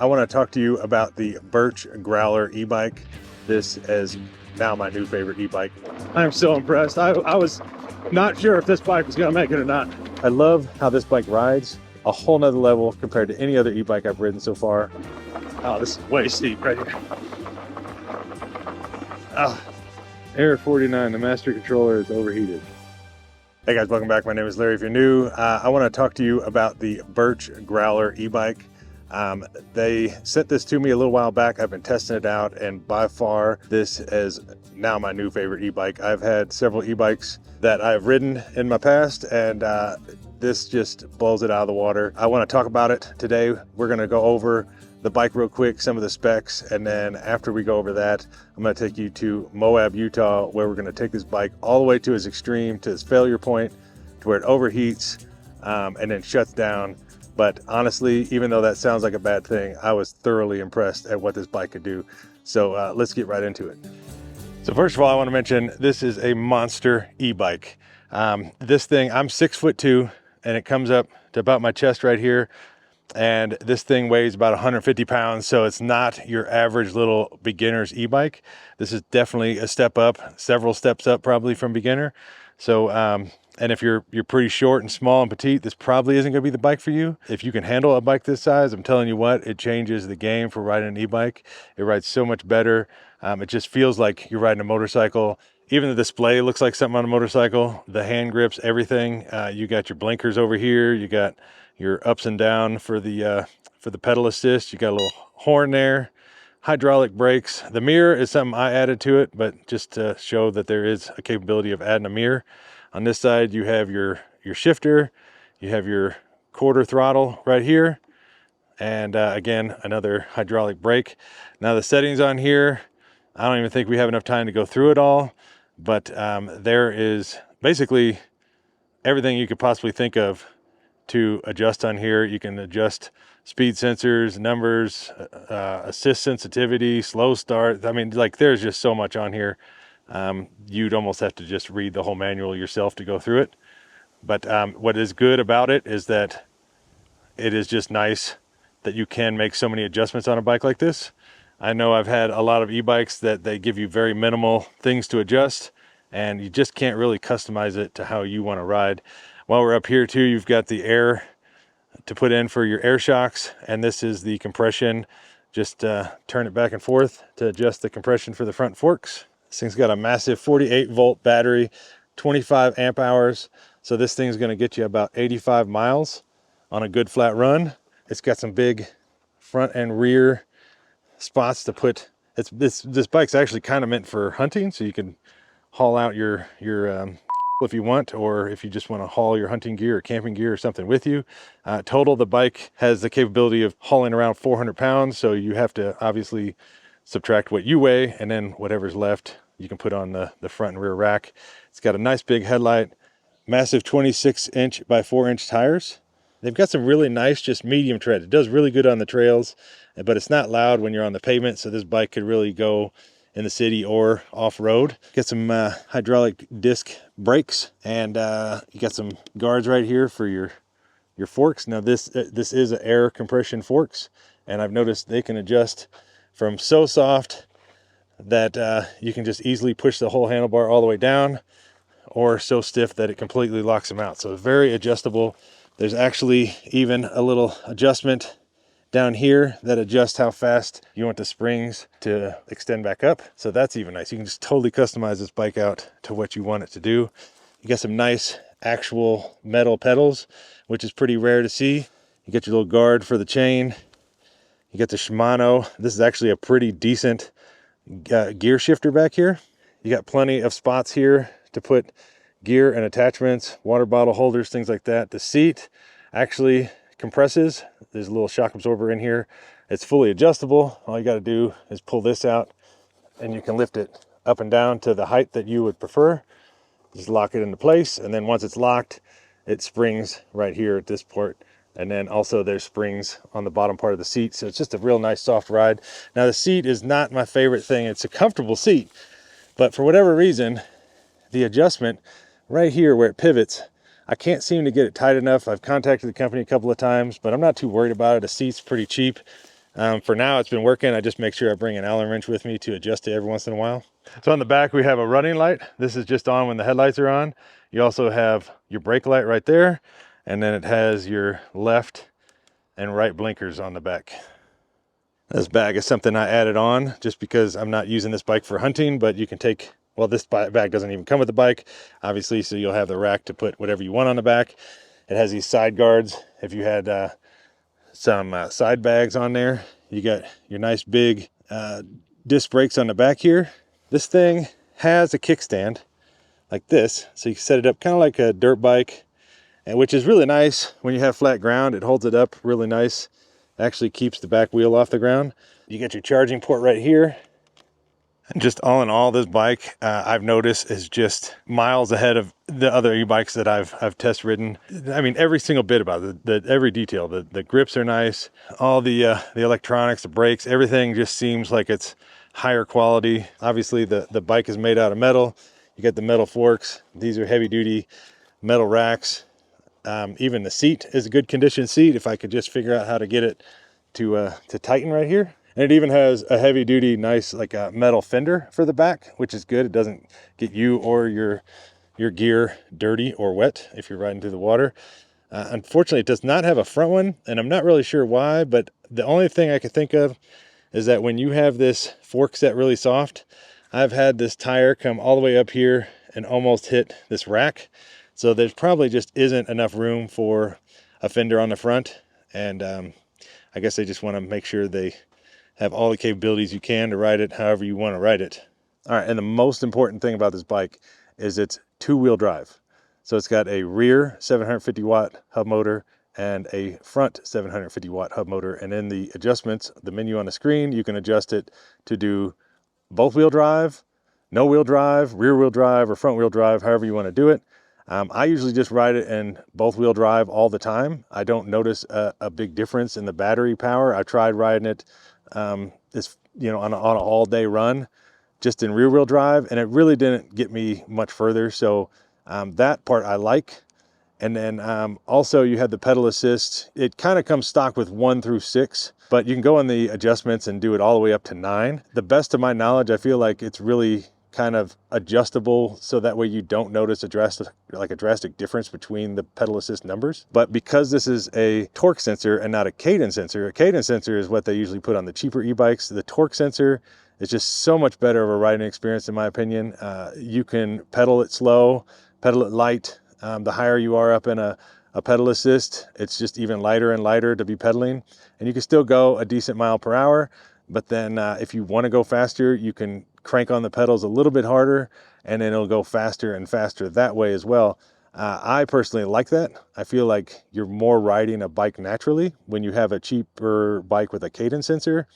I want to talk to you about the Birch Growler e-bike. This is now my new favorite e-bike. I'm so impressed. I was not sure if this bike was going to make it or not. I love how this bike rides, a whole nother level compared to any other e-bike I've ridden so far. Oh, this is way steep right here. Error 49, the master controller is overheated. Hey guys, welcome back. My name is Larry. If you're new, I want to talk to you about the Birch Growler e-bike. They sent this to me a little while back. I've been testing it out, and by far this is now my new favorite e-bike. I've had several e-bikes that I've ridden in my past, and this just blows it out of the water. I want to talk about it today. We're going to go over the bike real quick, some of the specs, and then after we go over that, I'm going to take you to Moab, Utah, where we're going to take this bike all the way to its extreme, to its failure point, to where it overheats and then shuts down. But honestly, even though that sounds like a bad thing, I was thoroughly impressed at what this bike could do. So let's get right into it. So first of all, I want to mention this is a monster e-bike. This thing, I'm 6'2", and it comes up to about my chest right here. And this thing weighs about 150 pounds, so it's not your average little beginner's e-bike. This is definitely a step up, several steps up probably from beginner. So, and if you're pretty short and small and petite, this probably isn't gonna be the bike for you. If you can handle a bike this size, I'm telling you what, it changes the game for riding an e-bike. It rides so much better. It just feels like you're riding a motorcycle. Even the display looks like something on a motorcycle. The hand grips, everything. You got your blinkers over here. You got your ups and down for the pedal assist. You got a little horn there. Hydraulic brakes. The mirror is something I added to it, but just to show that there is a capability of adding a mirror. On this side, you have your shifter. You have your quarter throttle right here. And again, another hydraulic brake. Now the settings on here, I don't even think we have enough time to go through it all, but there is basically everything you could possibly think of to adjust on here. You can adjust speed sensors, numbers, assist sensitivity, slow start. I mean, like, there's just so much on here. You'd almost have to just read the whole manual yourself to go through it. But what is good about it is that it is just nice that you can make so many adjustments on a bike like this. I know I've had a lot of e-bikes that they give you very minimal things to adjust, and you just can't really customize it to how you want to ride. While we're up here too, you've got the air to put in for your air shocks, and this is the compression. Just turn it back and forth to adjust the compression for the front forks. This thing's got a massive 48 volt battery, 25 amp hours. So this thing's gonna get you about 85 miles on a good flat run. It's got some big front and rear spots to put. This bike's actually kind of meant for hunting, so you can haul out your if you want, or if you just want to haul your hunting gear or camping gear or something with you. Total, the bike has the capability of hauling around 400 pounds, so you have to obviously subtract what you weigh, and then whatever's left you can put on the front and rear rack. It's got a nice big headlight, massive 26-inch by 4-inch tires. They've got some really nice, just medium tread. It does really good on the trails, but it's not loud when you're on the pavement, so this bike could really go in the city or off-road. Got some hydraulic disc brakes, and you got some guards right here for your forks. Now this is an air compression forks, and I've noticed they can adjust from so soft that you can just easily push the whole handlebar all the way down, or so stiff that it completely locks them out. So very adjustable. There's actually even a little adjustment down here that adjusts how fast you want the springs to extend back up. So that's even nice. You can just totally customize this bike out to what you want it to do. You got some nice actual metal pedals, which is pretty rare to see. You got your little guard for the chain. You got the Shimano. This is actually a pretty decent gear shifter back here. You got plenty of spots here to put gear and attachments, water bottle holders, things like that. The seat actually compresses. There's a little shock absorber in here. It's fully adjustable. All you got to do is pull this out, and you can lift it up and down to the height that you would prefer. Just lock it into place, and then once it's locked, it springs right here at this port. And then also there's springs on the bottom part of the seat. So it's just a real nice soft ride. Now the seat is not my favorite thing. It's a comfortable seat, but for whatever reason, the adjustment right here where it pivots, I can't seem to get it tight enough. I've contacted the company a couple of times, but I'm not too worried about it. The seat's pretty cheap. For now, it's been working. I just make sure I bring an Allen wrench with me to adjust it every once in a while. So on the back, we have a running light. This is just on when the headlights are on. You also have your brake light right there, and then it has your left and right blinkers on the back. This bag is something I added on just because I'm not using this bike for hunting, but you can take, well, this bag doesn't even come with the bike, obviously, so you'll have the rack to put whatever you want on the back. It has these side guards. If you had some side bags on there, you got your nice big disc brakes on the back here. This thing has a kickstand like this, so you can set it up kind of like a dirt bike, and which is really nice when you have flat ground. It holds it up really nice. Actually keeps the back wheel off the ground. You get your charging port right here. And just all in all, this bike I've noticed is just miles ahead of the other e-bikes that I've test ridden. I mean, every single bit about it, every detail. The grips are nice. All the electronics, the brakes, everything just seems like it's higher quality. Obviously, the bike is made out of metal. You get the metal forks. These are heavy duty metal racks. Even the seat is a good condition seat if I could just figure out how to get it to tighten right here. And it even has a heavy duty, nice, like a metal fender for the back, which is good. It doesn't get you or your gear dirty or wet if you're riding through the water. Unfortunately, it does not have a front one, and I'm not really sure why, but the only thing I could think of is that when you have this fork set really soft, I've had this tire come all the way up here and almost hit this rack. So there's probably just isn't enough room for a fender on the front. And I guess they just want to make sure they have all the capabilities you can to ride it however you want to ride it. All right, and the most important thing about this bike is it's two-wheel drive. So it's got a rear 750 watt hub motor and a front 750 watt hub motor. And in the adjustments, the menu on the screen, you can adjust it to do both wheel drive, no wheel drive, rear wheel drive, or front wheel drive, however you want to do it. I usually just ride it in both wheel drive all the time. I don't notice a big difference in the battery power. I tried riding it on an all day run just in rear wheel drive, and it really didn't get me much further. So that part I like. And then also you have the pedal assist. It kind of comes stock with 1 through 6, but you can go in the adjustments and do it all the way up to 9. The best of my knowledge, I feel like it's really kind of adjustable, so that way you don't notice a drastic difference between the pedal assist numbers. But because this is a torque sensor and not a cadence sensor is what they usually put on the cheaper e-bikes. The torque sensor is just so much better of a riding experience in my opinion. You can pedal it slow, pedal it light. The higher you are up in a pedal assist, it's just even lighter and lighter to be pedaling, and you can still go a decent mile per hour. But then if you want to go faster, you can crank on the pedals a little bit harder, and then it'll go faster and faster that way as well. I personally like that. I feel like you're more riding a bike naturally when you have a cheaper bike with a cadence sensor.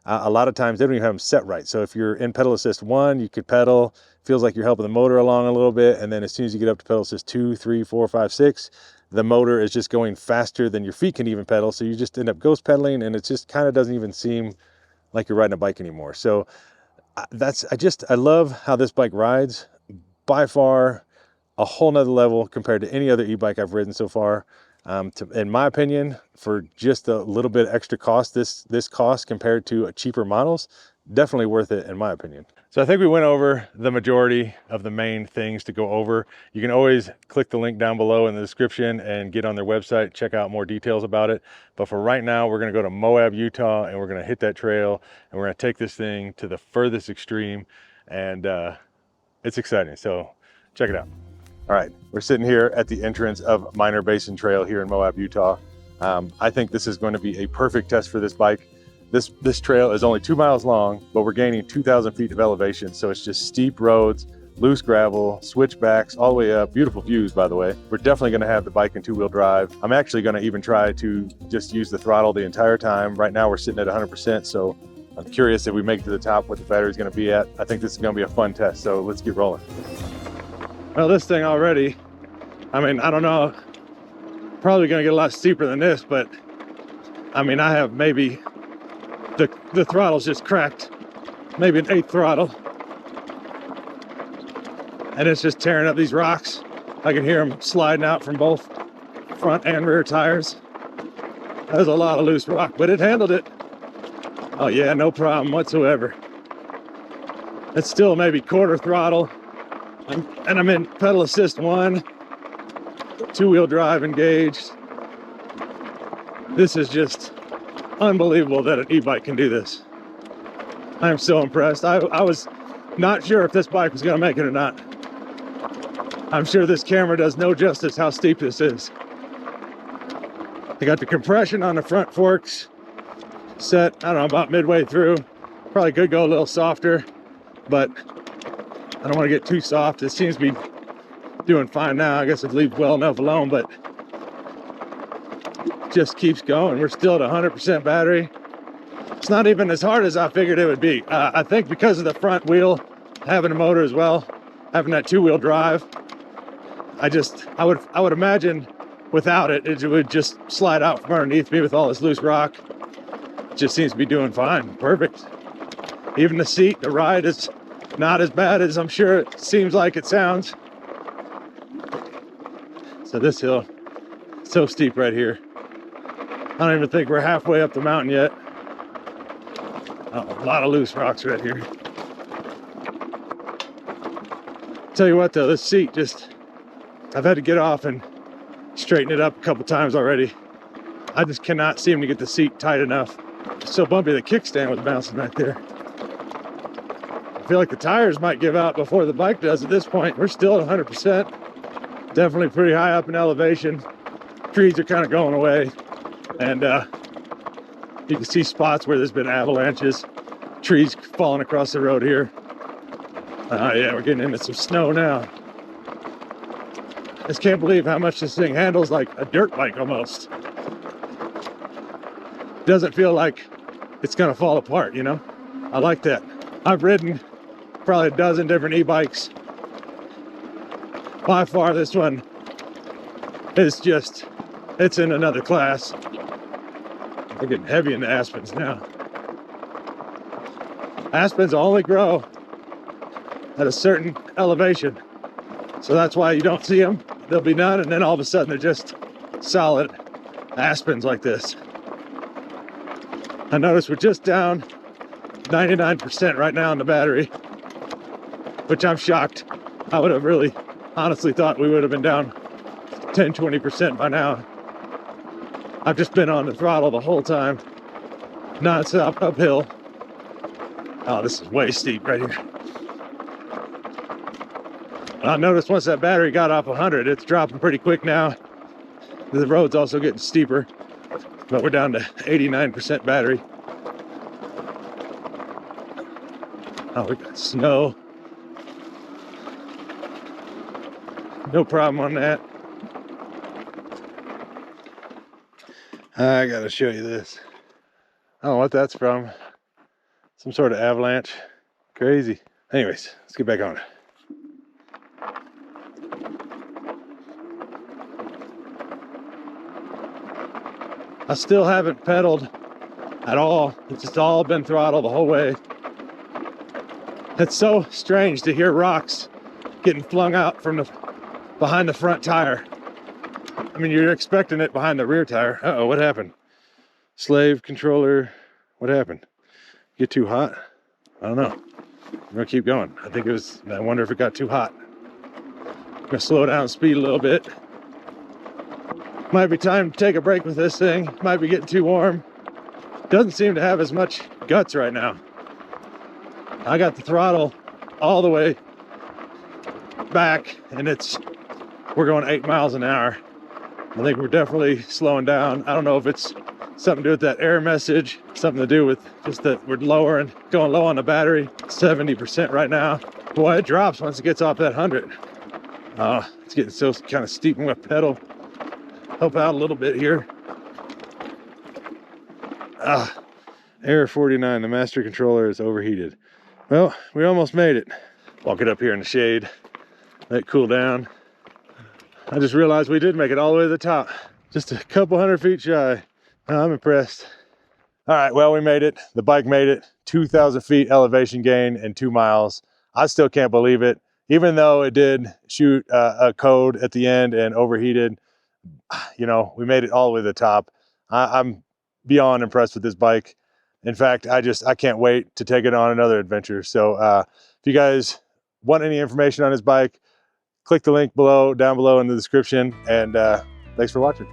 A lot of times they don't even have them set right. So if you're in pedal assist 1, you could pedal, feels like you're helping the motor along a little bit, and then as soon as you get up to pedal assist 2, 3, 4, 5, 6, the motor is just going faster than your feet can even pedal. So you just end up ghost pedaling, and it just kind of doesn't even seem like you're riding a bike anymore. So I love how this bike rides. By far a whole nother level compared to any other e-bike I've ridden so far. In my opinion, for just a little bit extra cost, this cost compared to cheaper models, definitely worth it in my opinion. So I think we went over the majority of the main things to go over. You can always click the link down below in the description and get on their website, check out more details about it. But for right now, we're gonna go to Moab, Utah, and we're gonna hit that trail, and we're gonna take this thing to the furthest extreme, and it's exciting, so check it out. All right, we're sitting here at the entrance of Minor Basin Trail here in Moab, Utah. I think this is going to be a perfect test for this bike. This trail is only 2 miles long, but we're gaining 2,000 feet of elevation. So it's just steep roads, loose gravel, switchbacks all the way up. Beautiful views, by the way. We're definitely going to have the bike in 2-wheel drive. I'm actually going to even try to just use the throttle the entire time. Right now we're sitting at 100%. So I'm curious if we make it to the top, what the battery's going to be at. I think this is going to be a fun test. So let's get rolling. Well, this thing already, I mean, I don't know, probably going to get a lot steeper than this, but I mean, I have maybe the throttle's just cracked, maybe an 8th throttle, and it's just tearing up these rocks. I can hear them sliding out from both front and rear tires. There's a lot of loose rock, but it handled it. Oh yeah, no problem whatsoever. It's still maybe quarter throttle. And I'm in pedal assist 1, 2-wheel drive engaged. This is just unbelievable that an e-bike can do this. I am so impressed. I was not sure if this bike was gonna make it or not. I'm sure this camera does no justice how steep this is. I got the compression on the front forks set, I don't know, about midway through. Probably could go a little softer, but I don't want to get too soft. It seems to be doing fine now. I guess it leaves well enough alone, but just keeps going. We're still at 100% battery. It's not even as hard as I figured it would be. I think because of the front wheel, having a motor as well, having that 2-wheel drive, I would imagine without it, it would just slide out from underneath me with all this loose rock. It just seems to be doing fine. Perfect. Even the seat, the ride is not as bad as I'm sure it seems like it sounds. So this hill, so steep right here. I don't even think we're halfway up the mountain yet. Oh, a lot of loose rocks right here. Tell you what though, this seat I've had to get off and straighten it up a couple times already. I just cannot seem to get the seat tight enough. It's so bumpy, the kickstand was bouncing right there. I feel like the tires might give out before the bike does at this point. We're still at 100%. Definitely pretty high up in elevation. Trees are kind of going away. And you can see spots where there's been avalanches. Trees falling across the road here. Yeah, we're getting into some snow now. I just can't believe how much this thing handles like a dirt bike almost. Doesn't feel like it's gonna fall apart, you know? I like that. I've ridden probably a dozen different e-bikes. By far this one is it's in another class. They're getting heavy in the aspens now. Aspens only grow at a certain elevation. So that's why you don't see them. There'll be none, and then all of a sudden they're just solid aspens like this. I noticed we're just down 99% right now in the battery, which I'm shocked. I would have really honestly thought we would have been down 10-20% by now. I've just been on the throttle the whole time, non-stop uphill. Oh, this is way steep right here. I noticed once that battery got off 100, it's dropping pretty quick now. The road's also getting steeper, but we're down to 89% battery. Oh, we got snow. No problem on that. I gotta show you this. I don't know what that's from. Some sort of avalanche. Crazy. Anyways, let's get back on it. I still haven't pedaled at all. It's just all been throttle the whole way. It's so strange to hear rocks getting flung out from behind the front tire. I mean, you're expecting it behind the rear tire. Uh-oh, what happened? Slave controller, what happened? Get too hot? I don't know. I'm gonna keep going. I wonder if it got too hot. I'm gonna slow down speed a little bit. Might be time to take a break with this thing. Might be getting too warm. Doesn't seem to have as much guts right now. I got the throttle all the way back and we're going 8 miles an hour. I think we're definitely slowing down. I don't know if it's something to do with that error message, something to do with just that we're going low on the battery, 70% right now. Boy, it drops once it gets off that 100. It's getting so kind of steep. I'm gonna pedal, help out a little bit here. Error 49, the master controller is overheated. Well, we almost made it. Walk it up here in the shade, let it cool down. I just realized we did make it all the way to the top. Just a couple 100 feet shy. I'm impressed. All right, well, we made it. The bike made it. 2,000 feet elevation gain in 2 miles. I still can't believe it. Even though it did shoot a code at the end and overheated, you know, we made it all the way to the top. I'm beyond impressed with this bike. In fact, I can't wait to take it on another adventure. So if you guys want any information on his bike, click the link down below in the description, and thanks for watching.